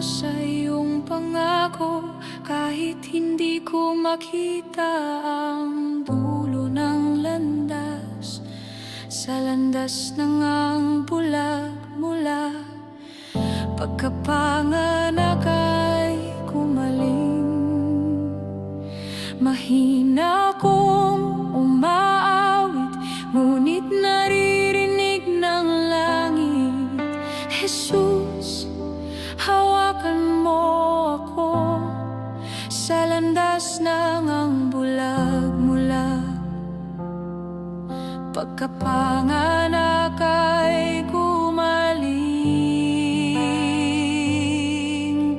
sa iyong pangako, kahit hindi ko makita ang dulo ng landas. Sa landas ng ang bulag mula pagkapanganak ay gumaling. Mahina kong umaawit, ngunit naririnig ng langit. Jesus, hawakan mo ako sa landas ng ang bulag mula pagkapanganak ay gumaling.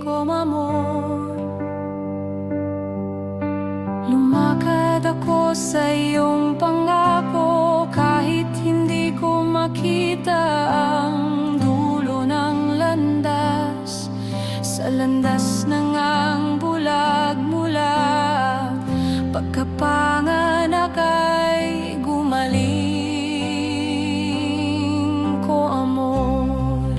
Como amor, lumakad ako sa iyong pangako, kahit hindi ko makita ang dulo ng landas. Sa landas ng ang bulag mula pagkapanganak ay gumaling. Ko amor,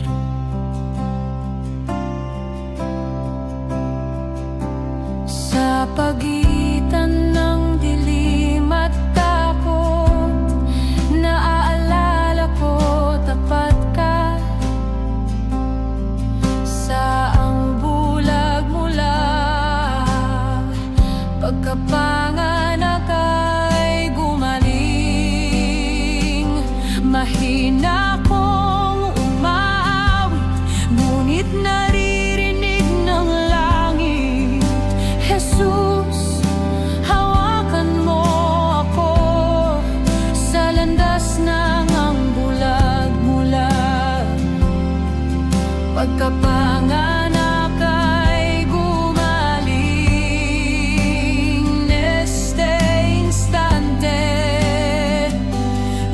sa pagitan ng dilim at takot, naaalala ko tapat ka. Sa ang bulag mula pagkapanganak ay gumaling. Mahina kong umaawit, ngunit naririnig ng langit. Jesus, hawakan mo ako sa landas ng ang bulag mula pagkapanganak ay gumaling. Neste instante,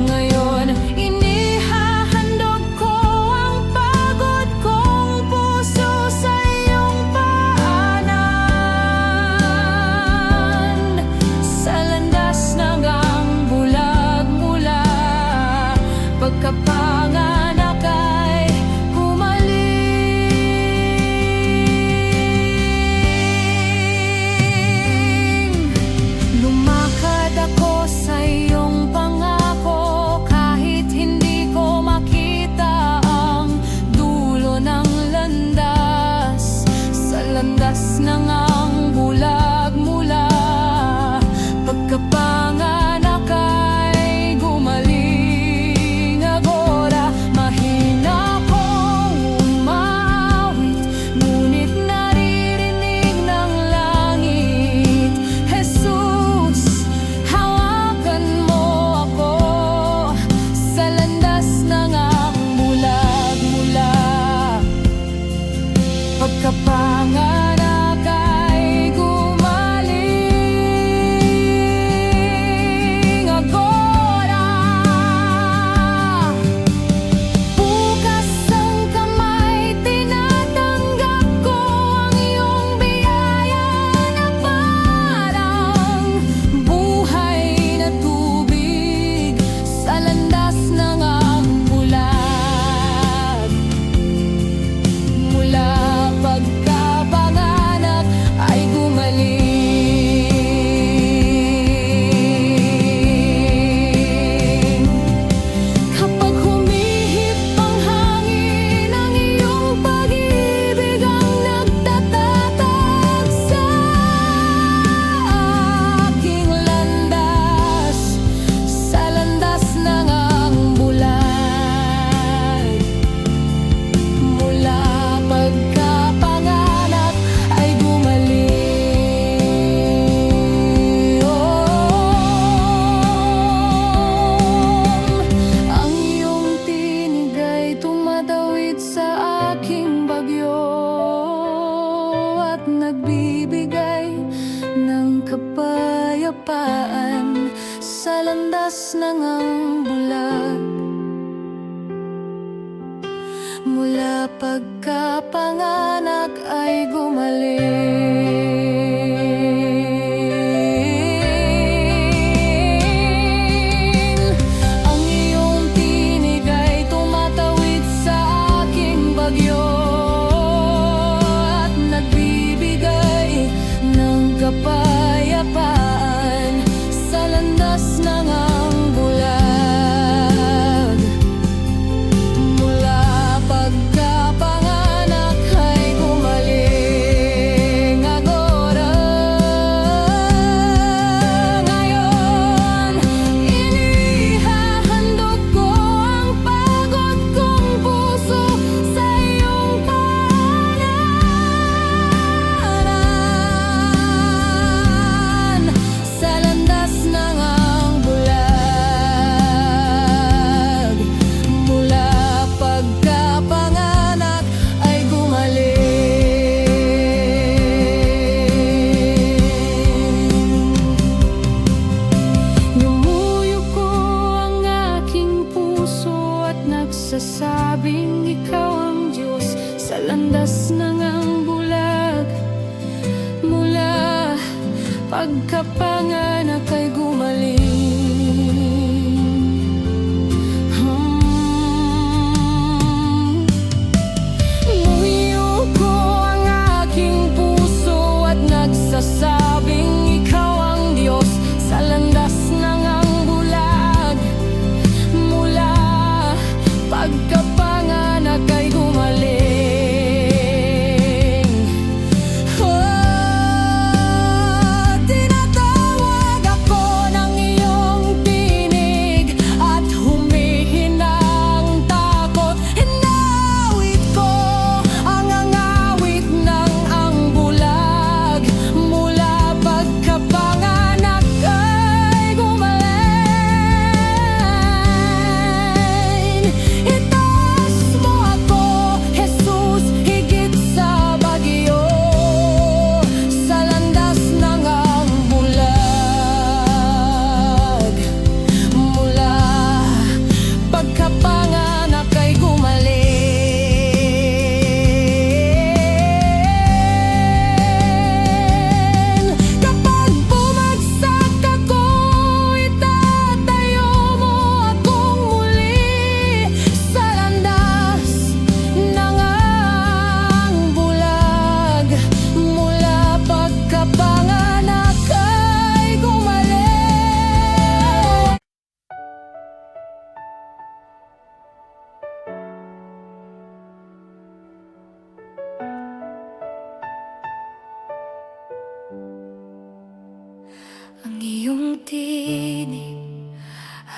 ngayon inihahandog ko ang pagod kong puso sa iyong paanan. Sa landas ng ang bulag mula pagkapanganak ay gumaling. Lumakad ako sa iyong pangako, kahit hindi ko makita ang dulo ng landas. Sa landas ng ang bulag mula pagkapanganak ay gumaling. Agora, mahina kong umaawit, ngunit naririnig ng langit. Jesus, hawakan mo ako sa landas ng ang bulag mula pagkapanganak ay gumaling. Agora, bukas ang kamay, tinatanggap ko ang iyong biyaya na parang buhay na tubig. Sa landas ng ang bulag mula pagkapanganak ay gumaling. Kapag humihip ang hangin, ang iyong pag-ibig ang nagtatatag sa aking landas. Sa landas ng ang bulag mula pagkapanganak ay gumaling. Ang iyong tinig ay tumatawid sa aking bagyo at nagbibigay ng kapayapaan. Sa landas ng ang bulag mula pagkapanganak ay gumaling. Ang iyong tinig ay tumatawid sa aking bagyo nagsasabing ikaw ang Diyos sa landas ng ang bulag. Mula pagkapanganak ay gumaling. Muyuko ang aking puso at nagsasabing ikaw ang Diyos sa landas ng ang bulag. Mula pagkapanganak ay gumaling. Ang iyong tinig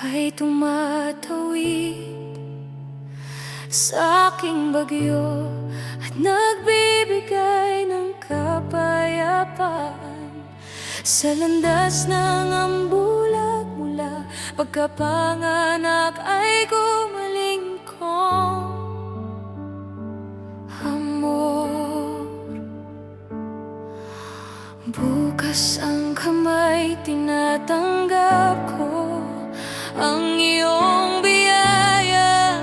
ay tumatawid sa aking bagyo at nagbibigay ng kapayapaan sa landas ng ambulag. Mula pagkapanganak ay gumaling kong amor. Bukas ang kamay, tinatanggap ko ang iyong biyaya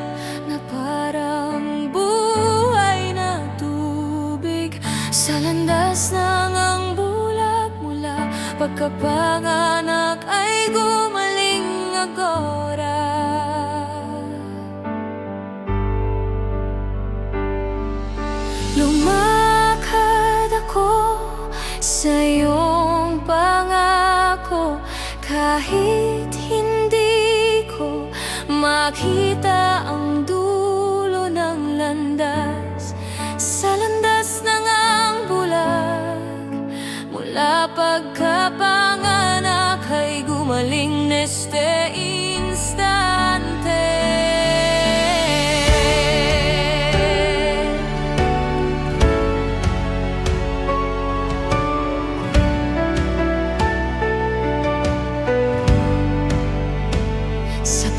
na parang buhay na tubig sa landas ng ang bulag. Mula pagkapanganak ay gumaling agora. Lumakad ako sa iyong pangako kahit hindi ko makita ang dulo ng landas sa landas ng ang bulag. Mula pagkapanganak ay gumaling neste instante.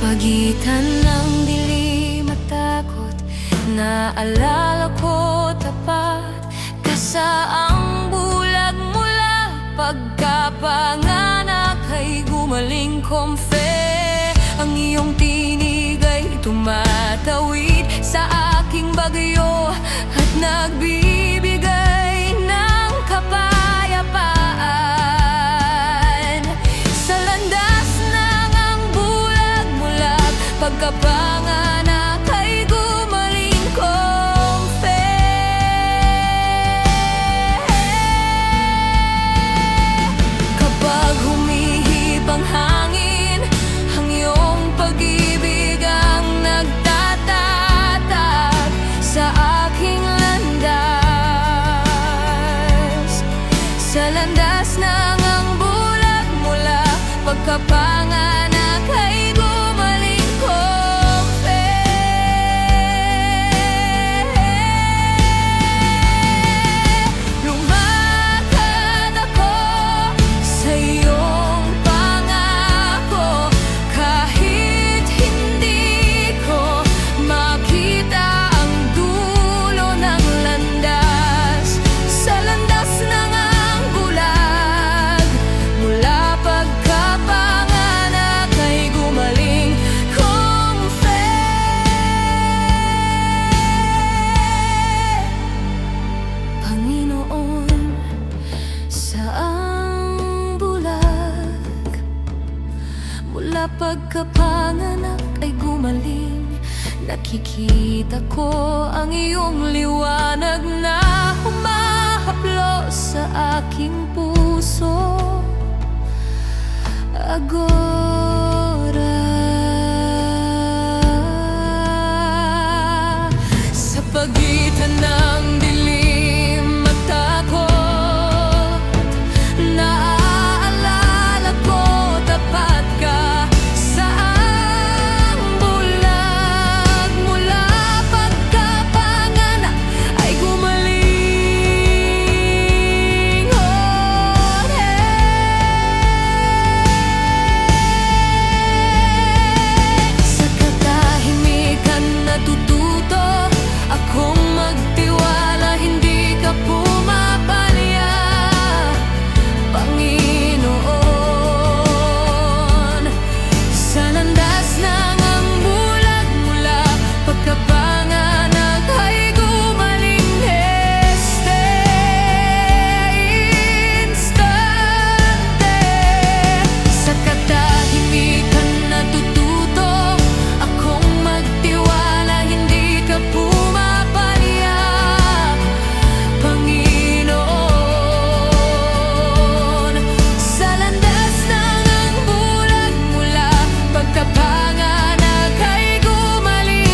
Pagitan ng dilim at takot, naalala ko tapat ka sa ang bulag. Mula pagkapanganak ay gumaling komfe. Ang iyong tinig ay tumatawid sa aking bagyo at nagbibigay ng kapayapaan sa landas ng ang bulag. Mula pagkapanganak ay gumaling komfe. Kapag humihip ang hangin, ang iyong pag-ibig ang nagtatatag sa aking landas. Sa landas ng ang bulag. Mula pagkapanganak ay gumaling komfe. Mula pagkapanganak ay gumaling. Nakikita ko ang iyong liwanag na humahaplos sa aking puso. Agora, sa pagitan ng dilim at takot, naaalala ko tapat ka. Saang bulag mula pagkapanganak ay gumaling. Oh, sa katahimikan natututo akong magtiwala, hindi ka pumapalya, Panginoon. Sa landas ng ang bulag mula pagkapanganak ay gumaling. Instante, sa katahimikan natututo akong magtiwala, hindi ka pumapalya, Panginoon. Sa landas ng ang bulag mula pagkapanganak ay gumaling.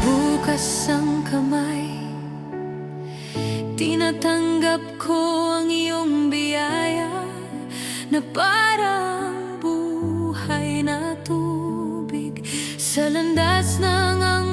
Bukas ang kamay, tinatanggap ko ang iyong biyaya na parang buhay na tubig. Sa landas ng ang